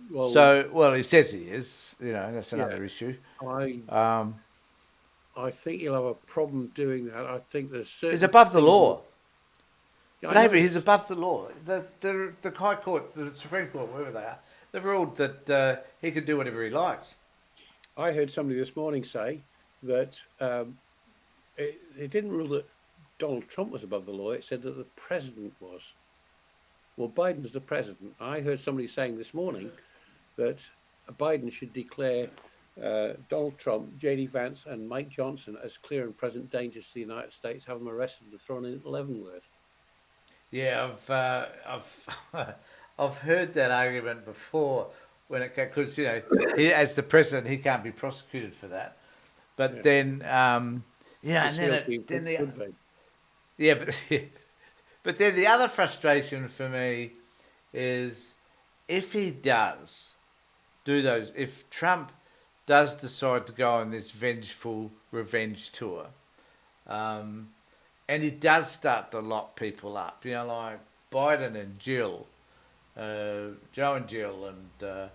Well, So well, he says he is. That's yeah, another issue. I Um, I think he'll have a problem doing that. I think there's he's certain above the things. law. Yeah, But I know Avery, he he's is. above the law. The High Courts, the Supreme Court, wherever they are, they've ruled that he can do whatever he likes. I heard somebody this morning say that it didn't rule that Donald Trump was above the law. It said that the president was. Well, Biden's the president. I heard somebody saying this morning that Biden should declare Donald Trump, J.D. Vance, and Mike Johnson as clear and present dangers to the United States, have them arrested and thrown in Leavenworth. Yeah, I've I've heard that argument before when it because he as the president he can't be prosecuted for that, but Yeah, then the and then SEAL team then the could be. yeah but then the other frustration for me is if he does do those if Trump does decide to go on this vengeful revenge tour, um, and he does start to lock people up, like Biden and Jill, Joe and Jill, and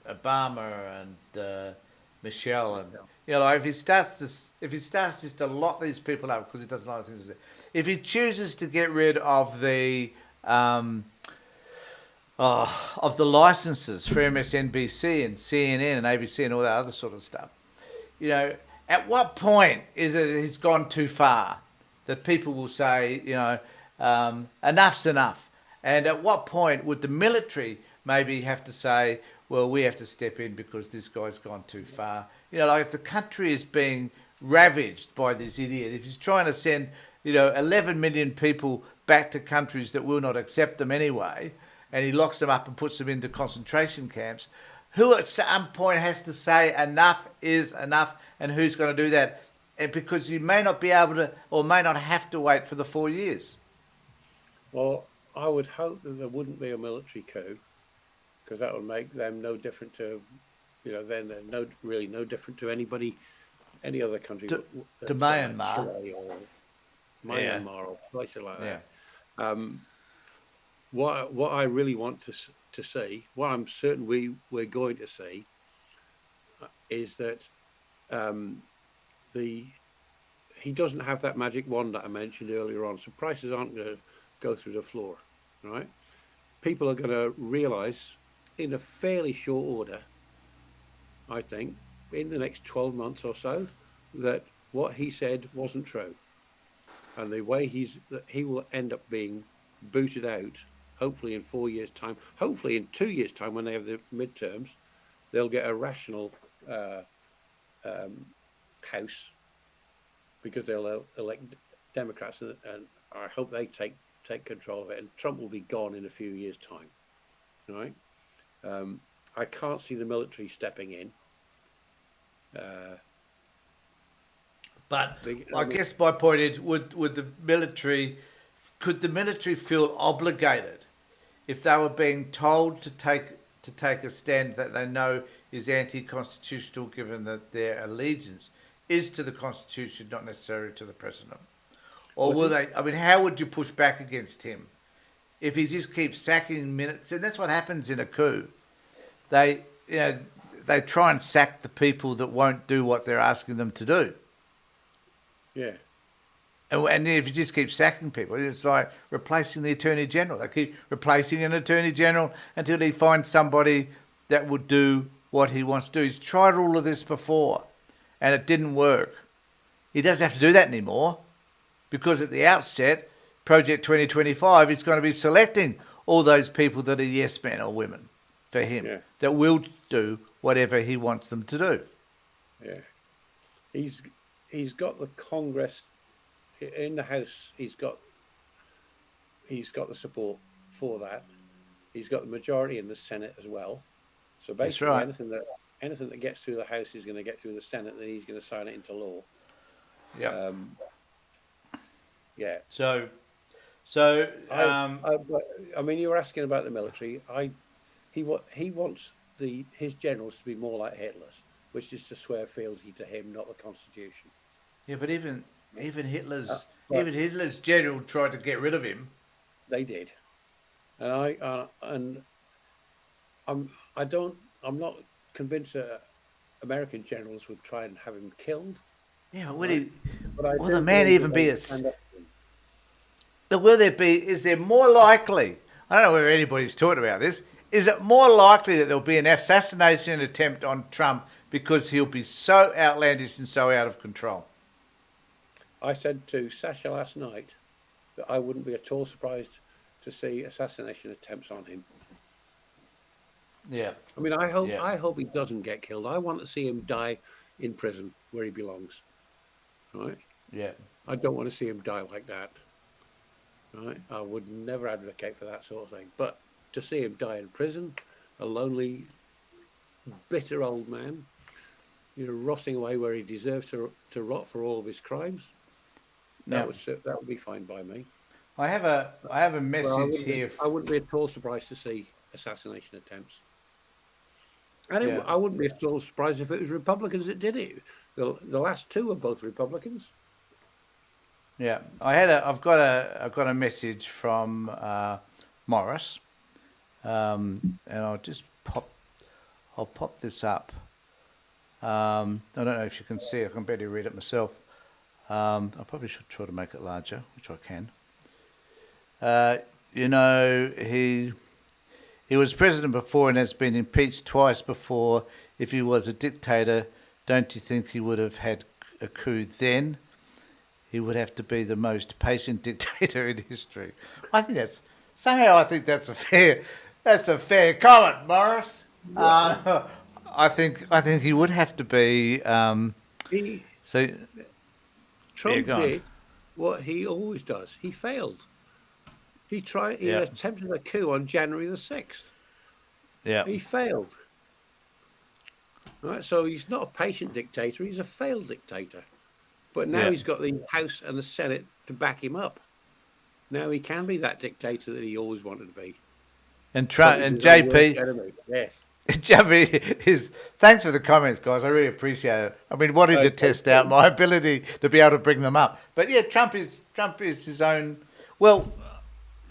Obama and Michelle, and Yeah. like if he starts just to lock these people up because he doesn't like things to do, if he chooses to get rid um, of the licenses for MSNBC and CNN and ABC and all that other sort of stuff, you know, at what point is it he's gone too far that people will say, enough's enough? And at what point would the military maybe have to say, well, we have to step in because this guy's gone too far? Like if the country is being ravaged by this idiot, if he's trying to send, 11 million people back to countries that will not accept them anyway, and he locks them up and puts them into concentration camps, who at some point has to say enough is enough, and who's going to do that? And because you may not be able to, or may not have to wait for the 4 years. Well, I would hope that there wouldn't be a military coup because that would make them no different to, then they're no different to any other country, To Myanmar. Chile or Yeah, Myanmar or places like yeah. that. Um, what I really want to see, what I'm certain we're going to see, is that um, the he doesn't have that magic wand that I mentioned earlier on, so prices aren't going to go through the floor, right? People are going to realise in a fairly short order, I think, in the next 12 months or so, that what he said wasn't true, and the way that he will end up being booted out. Hopefully in 4 years' time. Hopefully in 2 years' time, when they have the midterms, they'll get a rational uh, um, House because they'll elect Democrats, and I hope they take control of it. And Trump will be gone in a few years' time, right? Um, I can't see the military stepping in. Uh, But I I mean, guess my point is, would the military, could the military feel obligated if they were being told to take a stand that they know is anti-constitutional, given that their allegiance is to the Constitution, not necessarily to the president? Or well, will they? I mean, how would you push back against him if he just keeps sacking minutes? And that's what happens in a coup. They, you know, they try and sack the people that won't do what they're asking them to do. yeah, And if you just keep sacking people, it's like replacing the Attorney General. They keep replacing an Attorney General until he finds somebody that will do what he wants to do. He's tried all of this before and it didn't work. He doesn't have to do that anymore because at the outset, Project 2025 is going to be selecting all those people that are yes men or women for him yeah, that will do whatever he wants them to do. yeah. He's he's got the Congress in the House. He's got the support for that. He's got the majority in the Senate as well. So That's basically, right. anything that gets through the House is going to get through the Senate, and then he's going to sign it into law. Yep. Um, yeah, So, so but, I mean, you were asking about the military. He wants his generals to be more like Hitler's, which is to swear fealty to him, not the Constitution. yeah, but even Uh, Hitler's but even Hitler's general tried to get rid of him. they did, and I don't I'm not convinced that American generals would try and have him killed, Yeah, but right? But I will the do man believe that even they be would as? stand up to him. Will there be? Is there more likely? I don't know whether anybody's talked about this. Is it more likely that there'll be an assassination attempt on Trump because he'll be so outlandish and so out of control? I said to Sasha last night that I wouldn't be at all surprised to see assassination attempts on him. Yeah. I mean, Yeah. I hope he doesn't get killed. I want to see him die in prison where he belongs. Right? Yeah. I don't want to see him die like that. Right? I would never advocate for that sort of thing. But to see him die in prison, a lonely, bitter old man, rotting away where he deserves to rot for all of his crimes, Yeah. that would be fine by me. I have a Well, message here. I wouldn't be at all surprised to see assassination attempts. And Yeah. I wouldn't be at all surprised if it was Republicans that did it. The last two are both Republicans. Yeah. I've got a message from Morris, and I'll pop this up. I don't know if you can see. I can barely read it myself. I probably should try to make it larger, which I can. Uh, he was president before and has been impeached twice before. If he was a dictator, don't you think he would have had a coup then? He would have to be the most patient dictator in history. I think that's a fair comment, Morris. Yeah. I think he would have to be. He So yeah, Trump go on. did what he always does. He failed. He Yeah, attempted a coup on January the 6th. yeah, He failed. Right? So he's not a patient dictator, he's a failed dictator. But now yeah. he's got the House and the Senate to back him up. Now he can be that dictator that he always wanted to be. And Trump Trump is and his own worst JP. enemy. Yes. JP is. Thanks for the comments, guys. I really appreciate it. I've been wanting to Okay, test out cool. my ability to be able to bring them up. But yeah, Trump is his own. Well,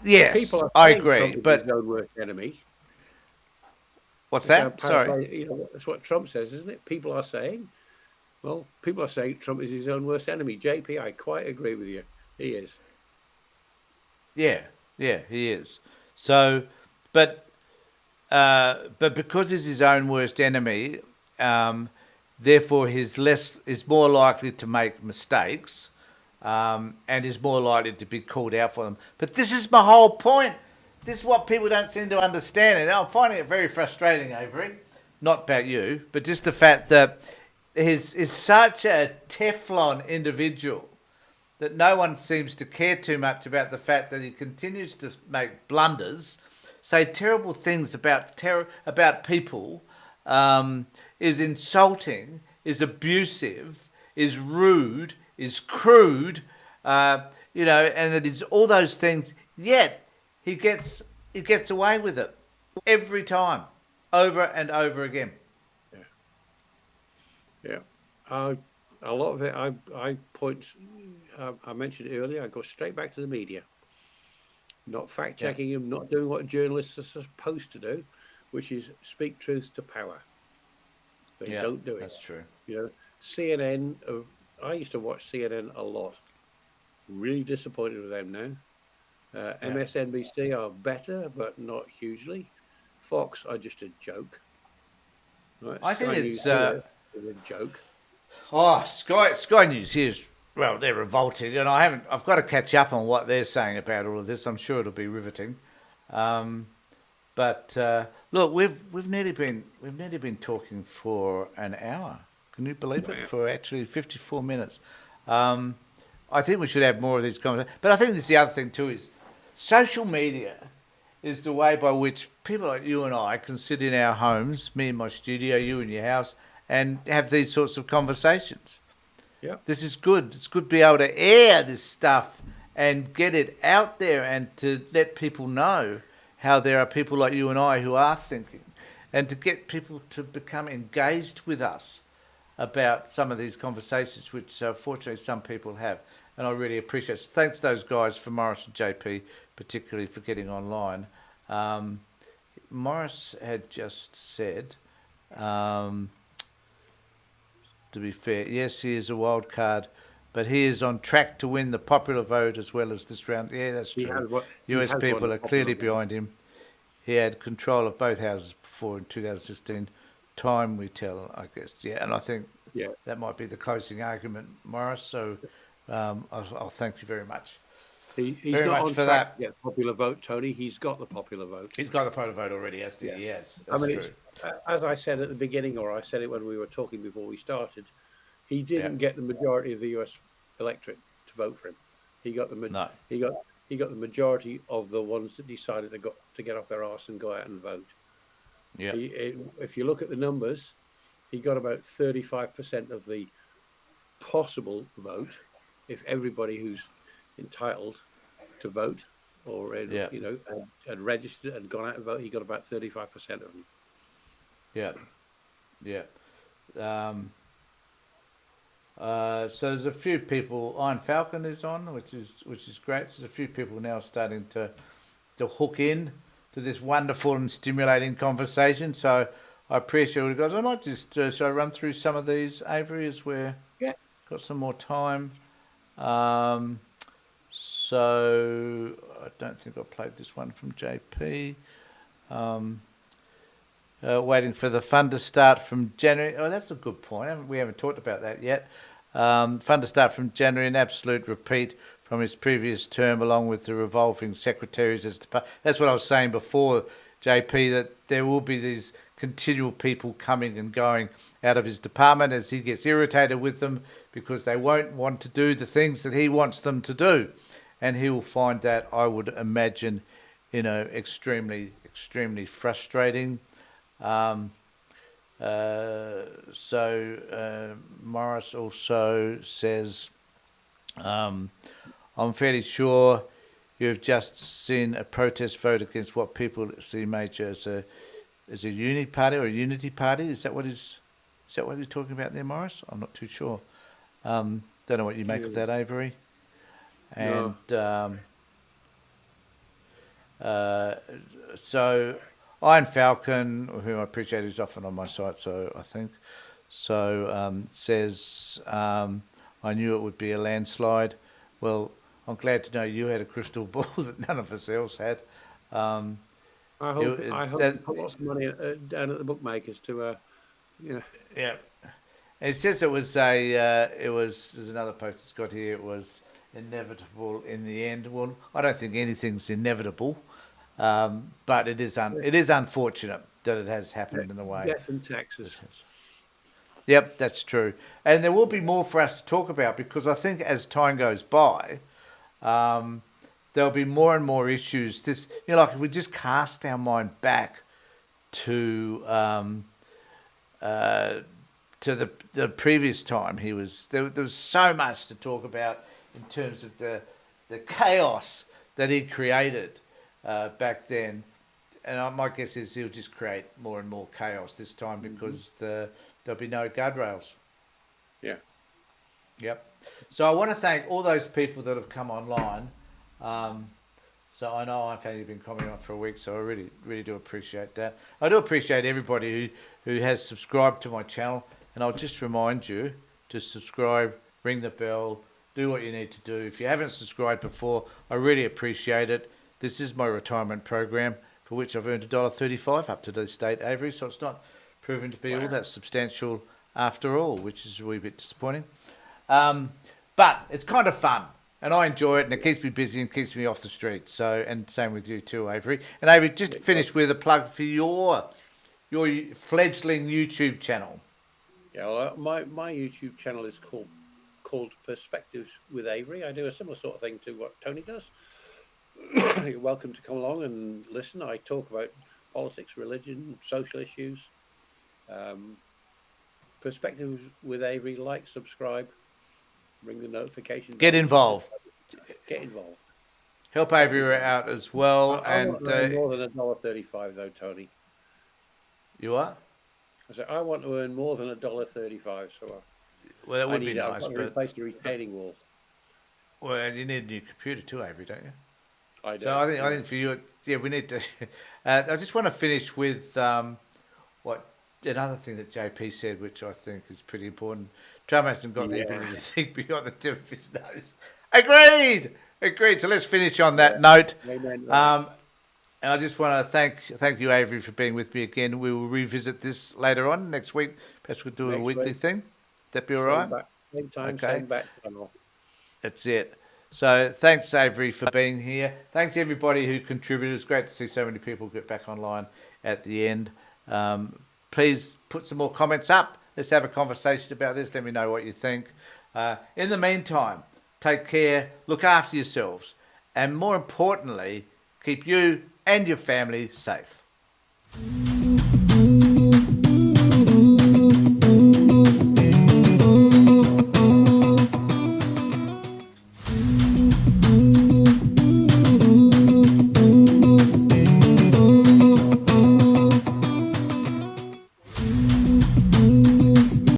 People yes, are I saying agree. Trump is his But own worst enemy. what's It's a that? Sorry. paraphrase, that's what Trump says, isn't it? People are saying Trump is his own worst enemy. JP, I quite agree with you. He is. Yeah, yeah, he is. So, but but because he's his own worst enemy, um, therefore is more likely to make mistakes, and is more likely to be called out for them. But this is my whole point. This is what people don't seem to understand, and I'm finding it very frustrating, Avery. Not about you, but just the fact that he's is such a Teflon individual that no one seems to care too much about the fact that he continues to make blunders, say terrible things about people, is insulting, is abusive, is rude, is crude, and it is all those things. Yet he gets away with it every time, over and over again. Yeah. Yeah. Uh, a lot of it, I mentioned earlier, I go straight back to the media, not fact Yeah, checking him, not doing what journalists are supposed to do, which is speak truth to power. They yeah, don't do it. that's true. You know, CNN, I used to watch CNN a lot. Really disappointed with them now. Yeah. MSNBC are better, but not hugely. Fox are just a joke. Right? I think Sky News it's here is a joke. Sky News here is, well, they're revolting, and I've got to catch up on what they're saying about all of this. I'm sure it'll be riveting. Um, but look, we've nearly been talking for an hour. Can you believe it? Wow. For actually 54 minutes. Um, I think we should have more of these conversations. But I think this the other thing too is social media is the way by which people like you and I can sit in our homes, me in my studio, you in your house, and have these sorts of conversations. Yeah. This is good. It's good to be able to air this stuff and get it out there and to let people know how there are people like you and I who are thinking, and to get people to become engaged with us about some of these conversations, which fortunately some people have. And I really appreciate it. Thanks to those guys, for Morris and JP, particularly for getting online. Um, Morris had just said, um, to be fair, yes, he is a wild card, but he is on track to win the popular vote as well as this round. Yeah, that's true. He US has won people a are popular clearly vote. behind him. He had control of both houses before in 2016. Time we tell, I guess. Yeah, and I think Yeah. that might be the closing argument, Morris. So I'll thank you very much. He's Very not much on for track that. to get the popular vote, Tony. He's got the popular vote. He's got the popular vote already, hasn't he? Yeah. He has. I That's mean, true. as I said at the beginning, or I said it when we were talking before we started, he Yeah. didn't get the majority of the U.S. electorate to vote for him. He got No. he got he got the majority of the ones that decided to get off their arse and go out and vote. Yeah. If you look at the numbers, he got about 35% of the possible vote. If everybody who's entitled to vote or Yeah. had registered and gone out and vote, he got about 35% of them. Yeah. Yeah. Um, so there's a few people. Iron Falcon is on, which is great. There's a few people now starting to hook in to this wonderful and stimulating conversation. So I appreciate it, guys. I might just shall I run through some of these, Avery, as we're Yeah. got some more time. Um, so I don't think I played this one from JP. Waiting for the fund to start from January. Oh, that's a good point. We haven't talked about that yet. Fund to start from January, an absolute repeat from his previous term, along with the revolving secretaries. That's what I was saying before, JP, that there will be these continual people coming and going out of his department as he gets irritated with them because they won't want to do the things that he wants them to do. And he will find that, I would imagine, extremely, extremely frustrating. Morris also says, I'm fairly sure you've just seen a protest vote against what people see major as a unity party or a unity party. Is that what he's talking about there, Morris? I'm not too sure. Don't know what you make of that, Avery. And No. So Iron Falcon, whom I appreciate, is often on my site, so I think. So says, I knew it would be a landslide. Well, I'm glad to know you had a crystal ball that none of us else had. I hope you put lots of money down at the bookmakers to Yeah. It says there's another post that's got here, it was inevitable in the end. Well, I don't think anything's inevitable, but it is unfortunate that it has happened in the way. death and taxes. Yep, that's true. And there will be more for us to talk about because I think as time goes by, there'll be more and more issues. Like if we just cast our mind back to the previous time there was so much to talk about in terms of the chaos that he created back then. And my guess is he'll just create more and more chaos this time because there'll be no guardrails. Yeah. Yep. So I want to thank all those people that have come online. So I know I've only been commenting on for a week, so I really, really do appreciate that. I do appreciate everybody who has subscribed to my channel, and I'll just remind you to subscribe, ring the bell, do what you need to do. If you haven't subscribed before, I really appreciate it. This is my retirement program for which I've earned $1.35 up to this date, Avery, so it's not proven to be all that substantial after all, which is a wee bit disappointing. But it's kind of fun, and I enjoy it, and it keeps me busy and keeps me off the street. So, and same with you too, Avery. And Avery, just to finish with a plug for your fledgling YouTube channel. Yeah, well, my YouTube channel is called Perspectives with Avery. I do a similar sort of thing to what Tony does. You're welcome to come along and listen. I talk about politics, religion, social issues. Perspectives with Avery. Like, subscribe, ring the notification bell. Get involved. Get involved. Help Avery out as well. I want to earn more than $1.35 though, Tony. You what? I said I want to earn more than $1.35. So well, that would be nice, but replace the retaining wall. Well, and you need a new computer too, Avery, don't you? I do. So I think for you, we need to. I just want to finish with what another thing that JP said, which I think is pretty important. Trump hasn't got the ability to think beyond the tip of his nose. Agreed. So let's finish on that note. Amen. And I just want to thank you, Avery, for being with me again. We will revisit this later on next week. Perhaps we'll do a weekly thing. That be all right? Same time, same back channel. That's it. So thanks, Avery, for being here. Thanks everybody who contributed. It's great to see so many people get back online at the end. Please put some more comments up. Let's have a conversation about this. Let me know what you think. In the meantime, take care, look after yourselves, and more importantly, keep you and your family safe.